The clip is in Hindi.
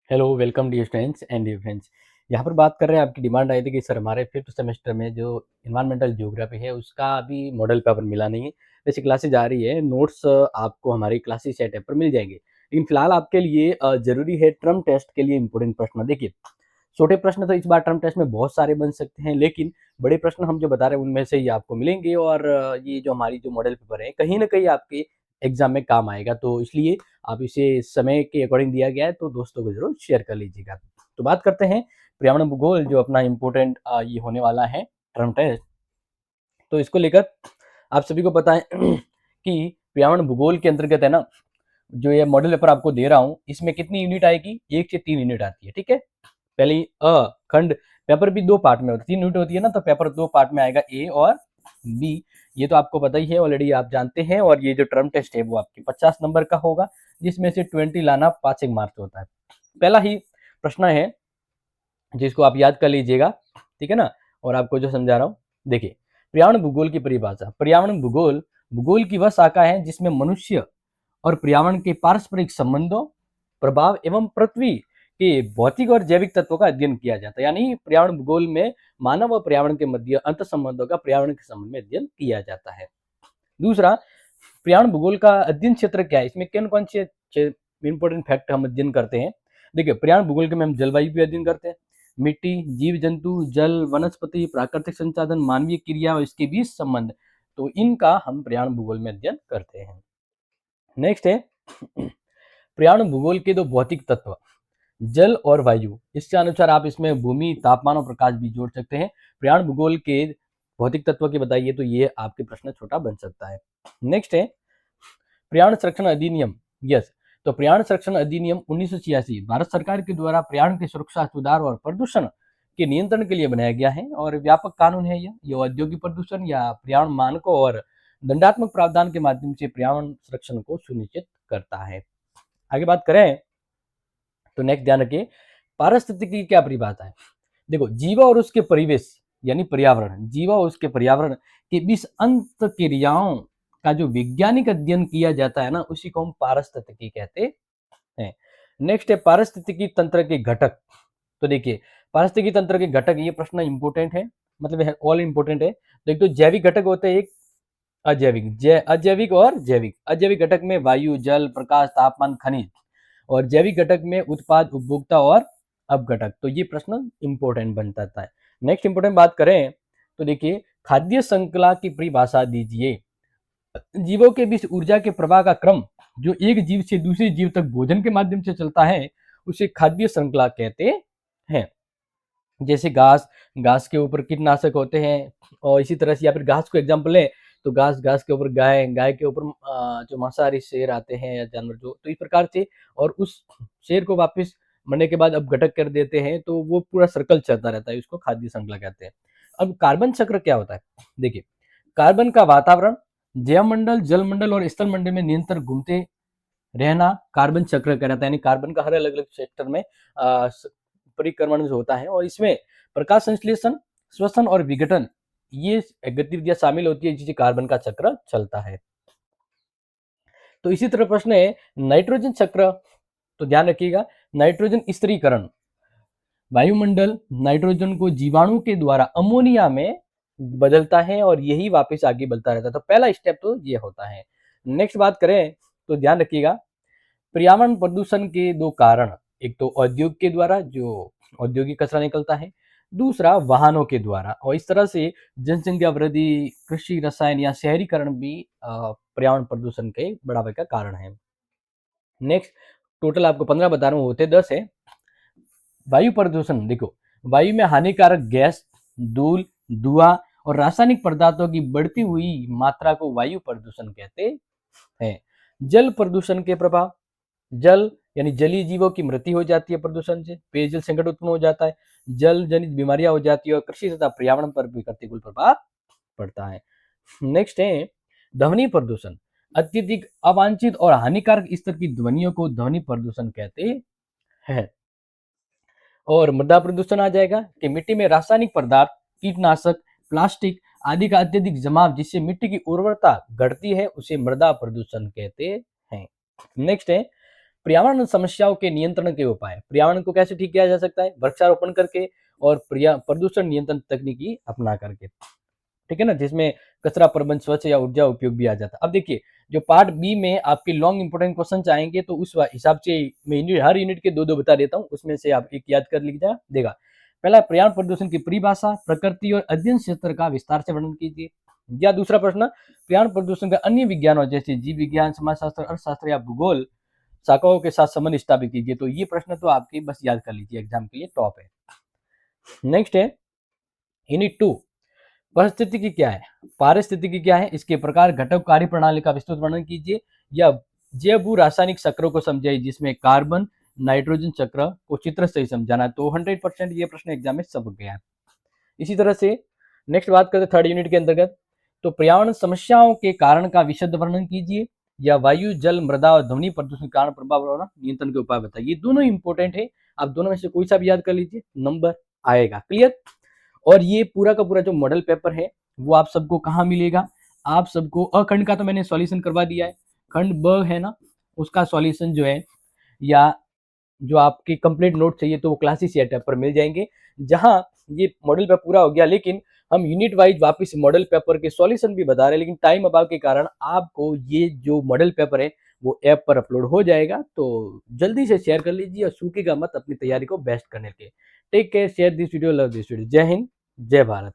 Hello, welcome dear students and dear friends. यहाँ पर बात कर रहे हैं, आपकी डिमांड आई थी कि सर हमारे 5th सेमेस्टर में जो एनवायरमेंटल ज्योग्राफी है उसका अभी मॉडल पेपर मिला नहीं है। वैसे क्लासेज आ रही है, नोट्स आपको हमारी क्लासेस सेट ऐप पर मिल जाएंगे, लेकिन फिलहाल आपके लिए जरूरी है टर्म टेस्ट के लिए इंपॉर्टेंट प्रश्न। देखिए, छोटे प्रश्न तो इस बार टर्म टेस्ट में बहुत सारे बन सकते हैं, लेकिन बड़े प्रश्न हम जो बता रहे हैं उनमें से ही आपको मिलेंगे। और ये जो हमारी जो मॉडल पेपर है कहीं ना कहीं आपके एग्जाम में काम आएगा, तो इसलिए आप इसे समय के अकॉर्डिंग दिया गया है, तो दोस्तों को जरूर शेयर कर लीजिएगा। तो बात करते हैं पर्यावरण भूगोल, जो अपना इम्पोर्टेंट ये होने वाला है टर्म टेस्ट। तो इसको लेकर आप सभी को पता है कि पर्यावरण भूगोल के अंतर्गत है ना, जो ये मॉडल पेपर आपको दे रहा हूँ इसमें कितनी यूनिट आएगी, 1 से 3 यूनिट आती है। ठीक है, पहली खंड पेपर भी 2 पार्ट में होता है, 3 यूनिट होती है ना, तो पेपर 2 पार्ट में आएगा, ए और बी। ये तो आपको पता ही है, ऑलरेडी आप जानते हैं। और ये जो टर्म टेस्ट है वो आपके 50 नंबर का होगा, जिसमें से 20 लाना पासिंग मार्क्स होता है। पहला ही प्रश्न है जिसको आप याद कर लीजिएगा, ठीक है ना। और आपको जो समझा रहा हूँ, देखिए, पर्यावरण भूगोल की परिभाषा। पर्यावरण भूगोल भूगोल की वह शाखा है जिसमें मनुष्य और पर्यावरण के पारस्परिक संबंधों, प्रभाव एवं पृथ्वी के भौतिक और जैविक तत्वों का अध्ययन किया जाता है। यानी पर्यावरण भूगोल में मानव और पर्यावरण के मध्य अंतर संबंधों का पर्यावरण के संबंध में अध्ययन किया जाता है। दूसरा, पर्यावरण भूगोल का अध्ययन क्षेत्र क्या है, इसमें कौन कौन से इंपोर्टेंट फैक्ट हम अध्ययन करते हैं। देखिए, पर्यावरण भूगोल के में हम जलवायु भी अध्ययन करते हैं, मिट्टी, जीव जंतु, जल, वनस्पति, प्राकृतिक संसाधन, मानवीय क्रिया और इसके बीच संबंध, तो इनका हम पर्यावरण भूगोल में अध्ययन करते हैं। नेक्स्ट है पर्यावरण भूगोल के 2 भौतिक तत्व, जल और वायु। इसके अनुसार आप इसमें भूमि, तापमान और प्रकाश भी जोड़ सकते हैं। पर्यावरण भूगोल के भौतिक तत्व के बताइए, तो ये आपके प्रश्न छोटा बन सकता है। नेक्स्ट है पर्यावरण संरक्षण अधिनियम। यस, तो पर्यावरण संरक्षण अधिनियम 1986 भारत सरकार के द्वारा पर्यावरण की सुरक्षा, सुधार और प्रदूषण के नियंत्रण के लिए बनाया गया है और व्यापक कानून है। यह औद्योगिक प्रदूषण या पर्यावरण मानकों और दंडात्मक प्रावधान के माध्यम से पर्यावरण संरक्षण को सुनिश्चित करता है। आगे बात करें तो नेक्स्ट ध्यान रखिए, पारिस्थितिकी की क्या परिभाषा है। देखो, जीव और उसके परिवेश यानी पर्यावरण, जीव और उसके पर्यावरण के बीच अंत क्रियाओं का जो वैज्ञानिक अध्ययन किया जाता है ना, उसी को हम पारिस्थितिकी कहते हैं। नेक्स्ट है पारिस्थितिकी तंत्र के घटक। तो देखिए, पारिस्थितिकी तंत्र के घटक, ये प्रश्न इंपोर्टेंट है, मतलब है ऑल इंपोर्टेंट है। तो एक तो जैविक घटक होते हैं, एक अजैविक, अजैविक और जैविक। अजैविक घटक में वायु, जल, प्रकाश, तापमान, खनिज, और जैविक घटक में उत्पाद, उपभोक्ता और अपघटक। तो ये प्रश्न इंपोर्टेंट बन जाता है। नेक्स्ट इंपोर्टेंट बात करें तो देखिए, खाद्य श्रृंखला की परिभाषा दीजिए। जीवों के बीच ऊर्जा के प्रवाह का क्रम, जो एक जीव से दूसरे जीव तक भोजन के माध्यम से चलता है, उसे खाद्य श्रृंखला कहते हैं। जैसे घास, घास के ऊपर कीटनाशक होते हैं, और इसी तरह से, या फिर घास को एग्जाम्पल है तो घास, घास के ऊपर गाय, गाय के ऊपर जो मांसाहारी शेर आते हैं या जानवर जो, तो इस प्रकार से, और उस शेर को वापस मरने के बाद अपघटक कर देते हैं, तो वो पूरा सर्कल चलता रहता है, उसको खाद्य श्रृंखला कहते हैं। अब कार्बन चक्र क्या होता है, देखिए, कार्बन का वातावरण, जैवमंडल, जलमंडल और स्थल मंडल में निरंतर घूमते रहना कार्बन चक्र कहलाता है। यानी कार्बन का हर अलग अलग सेक्टर में परिक्रमण जो होता है, और इसमें प्रकाश संश्लेषण, श्वसन और विघटन, ये गतिविधियां शामिल होती है, जिससे कार्बन का चक्र चलता है। तो इसी तरह प्रश्न है नाइट्रोजन चक्र। तो ध्यान रखिएगा, नाइट्रोजन स्थिरीकरण, वायुमंडल नाइट्रोजन को जीवाणु के द्वारा अमोनिया में बदलता है और यही वापस आगे बढ़ता रहता है। तो पहला स्टेप तो ये होता है। नेक्स्ट बात करें तो ध्यान रखिएगा, पर्यावरण प्रदूषण के 2 कारण, एक तो उद्योग के द्वारा जो औद्योगिक कचरा निकलता है, दूसरा वाहनों के द्वारा। और इस तरह से जनसंख्या वृद्धि, कृषि, रसायन या शहरीकरण भी पर्यावरण प्रदूषण के बढ़ावे का कारण है। नेक्स्ट, टोटल आपको 15 बता रहा हूँ, होते 10 है। वायु प्रदूषण, देखो, वायु में हानिकारक गैस, धूल, धुआं और रासायनिक पदार्थों की बढ़ती हुई मात्रा को वायु प्रदूषण कहते हैं। जल प्रदूषण के प्रभाव, जल यानी जलीय जीवों की मृत्यु हो जाती है प्रदूषण से, पेयजल संकट उत्पन्न हो जाता है, जल जनित बीमारियां हो जाती है, और कृषि तथा पर्यावरण पर भी प्रतिकूल प्रभाव पड़ता है। नेक्स्ट है ध्वनि प्रदूषण, अत्यधिक अवांछित और हानिकारक स्तर की ध्वनियों को ध्वनि प्रदूषण कहते हैं। और मृदा प्रदूषण आ जाएगा कि मिट्टी में रासायनिक पदार्थ, कीटनाशक, प्लास्टिक आदि का अत्यधिक जमाव, जिससे मिट्टी की उर्वरता घटती है, उसे मृदा प्रदूषण कहते हैं। नेक्स्ट है पर्यावरण समस्याओं के नियंत्रण के उपाय, पर्यावरण को कैसे ठीक किया जा सकता है? वृक्षारोपण करके और प्रदूषण नियंत्रण तकनीकी अपना करके। ठीक है ना? जिसमें कचरा प्रबंधन, स्वच्छ या ऊर्जा उपयोग भी आ जाता है। अब देखिए, जो पार्ट बी में आपके लॉन्ग इंपोर्टेंट क्वेश्चन आएँगे तो उस हिसाब से मैं हर यूनिट के 2-2 बता देता हूँ, उसमें से आप एक याद कर लीजिएगा देगा। पहला, पर्यावरण प्रदूषण की परिभाषा, प्रकृति और अध्ययन क्षेत्र का विस्तार से वर्णन कीजिए। या दूसरा प्रश्न, पर्यावरण प्रदूषण का अन्य विज्ञानों जैसे जीव विज्ञान, समाजशास्त्र, अर्थशास्त्र या भूगोल शाखाओं के साथ संबंध स्थापित कीजिए। तो ये प्रश्न तो आपके बस याद कर लीजिए, एग्जाम के लिए टॉप है। नेक्स्ट है यूनिट 2, परिस्थितिकी क्या है? पारिस्थितिकी क्या है? इसके प्रकार, घटक, कार्यप्रणाली का विस्तृत वर्णन कीजिए। या जैव भू रासायनिक चक्रों को समझाइए, जिसमें कार्बन, नाइट्रोजन चक्र को चित्र से ही समझाना है। तो 100% ये प्रश्न एग्जाम में सब गया है। इसी तरह से नेक्स्ट बात करते हैं थर्ड यूनिट के अंतर्गत, तो पर्यावरण समस्याओं के कारण का विशद वर्णन कीजिए। या वायु, जल, मृदा और ध्वनि प्रदूषण के कारण प्रभाव और नियंत्रण के उपाय बताइए। दोनों इंपॉर्टेंट है, आप दोनों में से कोई सा भी याद कर लीजिए, नंबर आएगा। क्लियर? और ये पूरा का पूरा जो मॉडल पेपर है वो आप सबको कहाँ मिलेगा? आप सबको अखंड का तो मैंने सॉल्यूशन करवा दिया है, खंड ब है ना, उसका सॉल्यूशन जो है, या जो आपकी कंप्लीट नोट चाहिए तो वो क्लासेस या टैब पर मिल जाएंगे। जहां ये मॉडल पेपर पूरा हो गया, लेकिन हम यूनिट वाइज वापस मॉडल पेपर के सॉल्यूशन भी बता रहे हैं, लेकिन टाइम अभाव के कारण आपको ये जो मॉडल पेपर है वो ऐप पर अपलोड हो जाएगा। तो जल्दी से शेयर कर लीजिए और सूखेगा मत अपनी तैयारी को बेस्ट करने के लिए। Take care, share this video, love this video. जय हिंद, जय भारत।